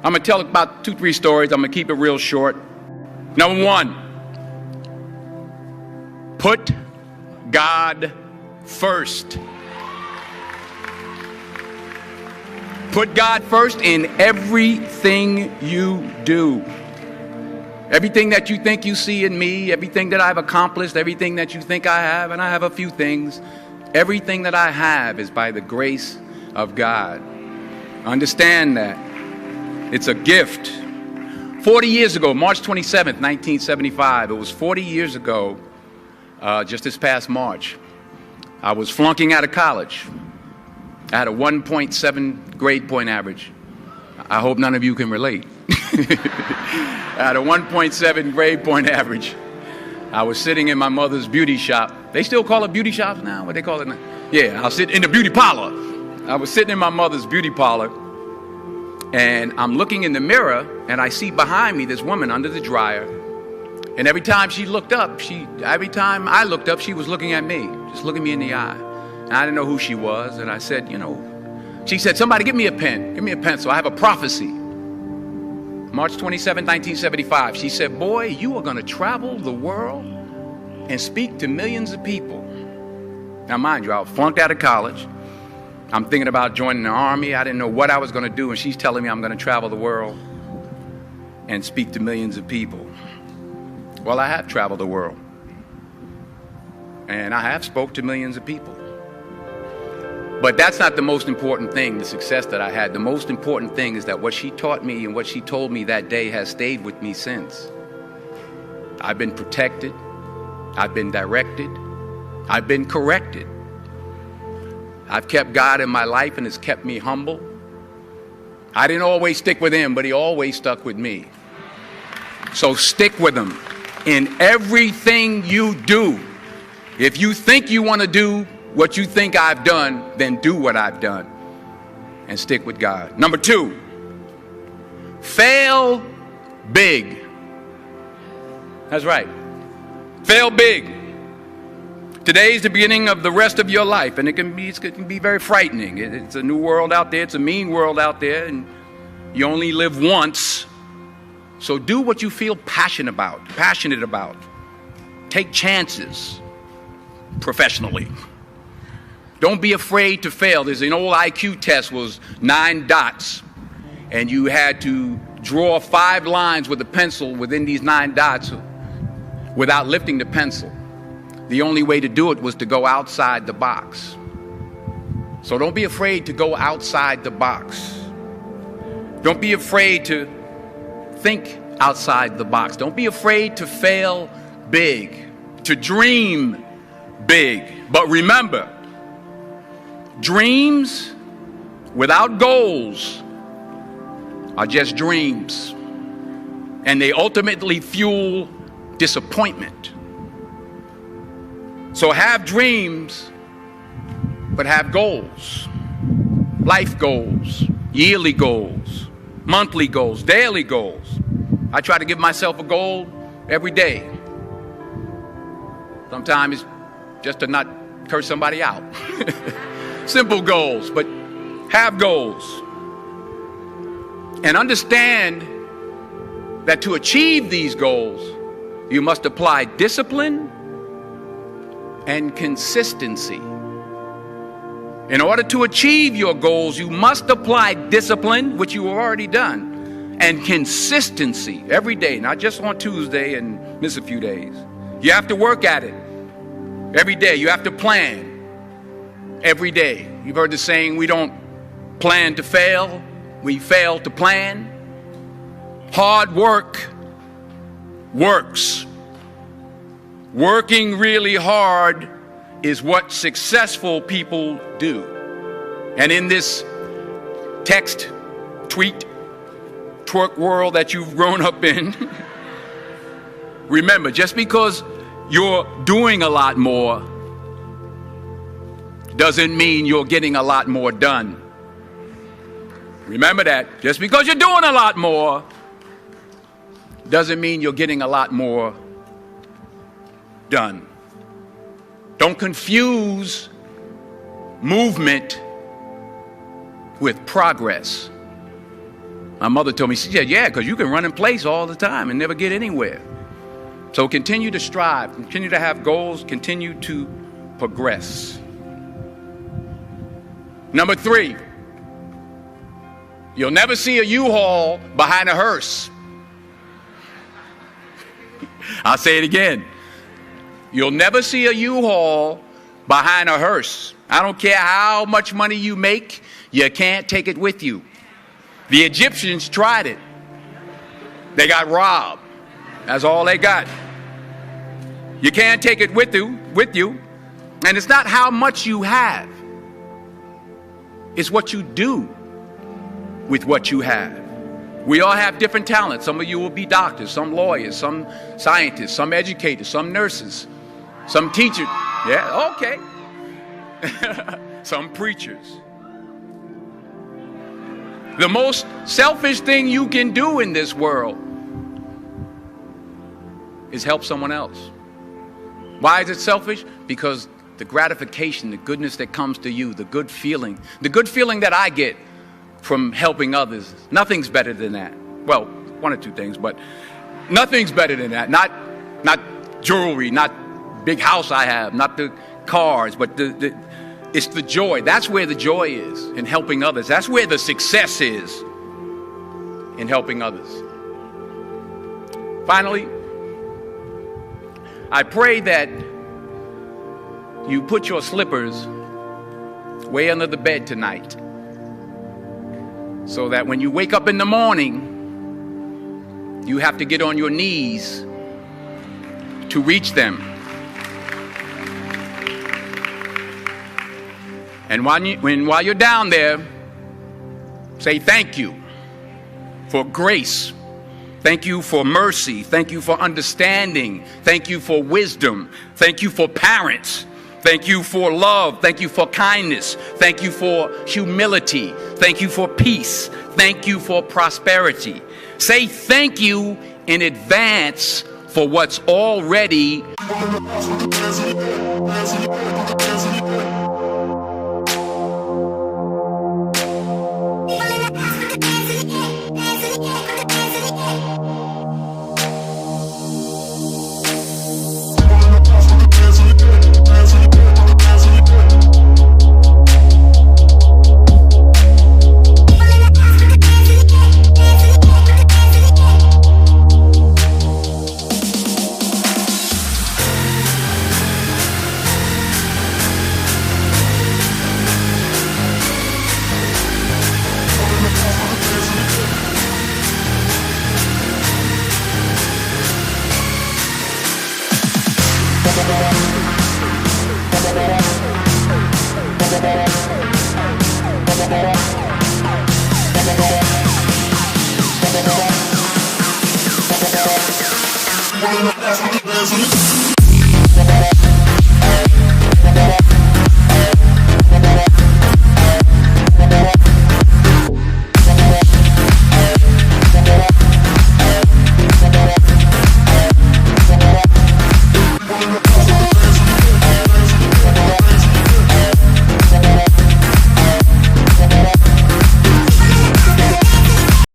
I'm going to tell about 2-3 stories. I'm going to keep it real short. Number one, put God first. Put God first in everything you do. Everything that you think you see in me, everything that I've accomplished, everything that you think I have, and I have a few things, everything that I have is by the grace of God. Understand that. It's a gift. 40 years ago, March 27th, 1975, it was 40 years ago, just this past March, I was flunking out of college. I had a 1.7 grade point average. I hope none of you can relate. I had a 1.7 grade point average. I was sitting in my mother's beauty shop. They still call it beauty shops now? What they call it now? Yeah, I was sitting in the beauty parlor. I was sitting in my mother's beauty parlor, and I'm looking in the mirror, and I see behind me this woman under the dryer. And every time I looked up, she was looking at me, just looking me in the eye. And I didn't know who she was, and I said, she said, somebody give me a pen, give me a pencil. I have a prophecy. March 27, 1975, she said, boy, you are going to travel the world and speak to millions of people. Now, mind you, I was flunked out of college. I'm thinking about joining the army. I didn't know what I was going to do, and she's telling me I'm going to travel the world and speak to millions of people. Well, I have traveled the world, and I have spoke to millions of people. But that's not the most important thing, the success that I had. The most important thing is that what she taught me and what she told me that day has stayed with me since. I've been protected. I've been directed. I've been corrected. I've kept God in my life, and it's kept me humble. I didn't always stick with him, but he always stuck with me. So stick with him in everything you do. If you think you want to do what you think I've done, then do what I've done and stick with God. Number 2, fail big. That's right. Fail big. Today is the beginning of the rest of your life, and it can be very frightening. It's a new world out there. It's a mean world out there, and you only live once. So do what you feel passionate about. Take chances professionally. Don't be afraid to fail. There's an old IQ test, was 9 dots, and you had to draw 5 lines with a pencil within these 9 dots without lifting the pencil. The only way to do it was to go outside the box. So don't be afraid to go outside the box. Don't be afraid to think outside the box. Don't be afraid to fail big, to dream big. But remember, dreams without goals are just dreams, and they ultimately fuel disappointment. So have dreams, but have goals. Life goals, yearly goals, monthly goals, daily goals. I try to give myself a goal every day. Sometimes it's just to not curse somebody out. Simple goals, but have goals. And understand that to achieve these goals, you must apply discipline and consistency. In order to achieve your goals, you must apply discipline, which you have already done, and consistency every day, not just on Tuesday and miss a few days. You have to work at it every day. You have to plan every day. You've heard the saying, we don't plan to fail, we fail to plan. Hard work works. Working really hard is what successful people do. And in this text, tweet, twerk world that you've grown up in, remember, just because you're doing a lot more doesn't mean you're getting a lot more done. Remember that. Just because you're doing a lot more doesn't mean you're getting a lot more done. Don't confuse movement with progress. My mother told me, she said, yeah, because you can run in place all the time and never get anywhere. So continue to strive, continue to have goals, continue to progress. Number 3, you'll never see a U-Haul behind a hearse. I'll say it again. You'll never see a U-Haul behind a hearse. I don't care how much money you make, you can't take it with you. The Egyptians tried it. They got robbed. That's all they got. You can't take it with you. And it's not how much you have. It's what you do with what you have. We all have different talents. Some of you will be doctors, some lawyers, some scientists, some educators, some nurses, some teachers. Yeah, okay. Some preachers. The most selfish thing you can do in this world is help someone else. Why is it selfish? Because the gratification, the goodness that comes to you, the good feeling that I get from helping others, nothing's better than that. Well, one or two things, but nothing's better than that. Not jewelry, not big house I have, not the cars, but it's the joy. That's where the joy is, in helping others. That's where the success is, in helping others. Finally, I pray that you put your slippers way under the bed tonight, so that when you wake up in the morning, you have to get on your knees to reach them. And while you're down there, say thank you for grace. Thank you for mercy. Thank you for understanding. Thank you for wisdom. Thank you for parents. Thank you for love. Thank you for kindness. Thank you for humility. Thank you for peace. Thank you for prosperity. Say thank you in advance for what's already. That's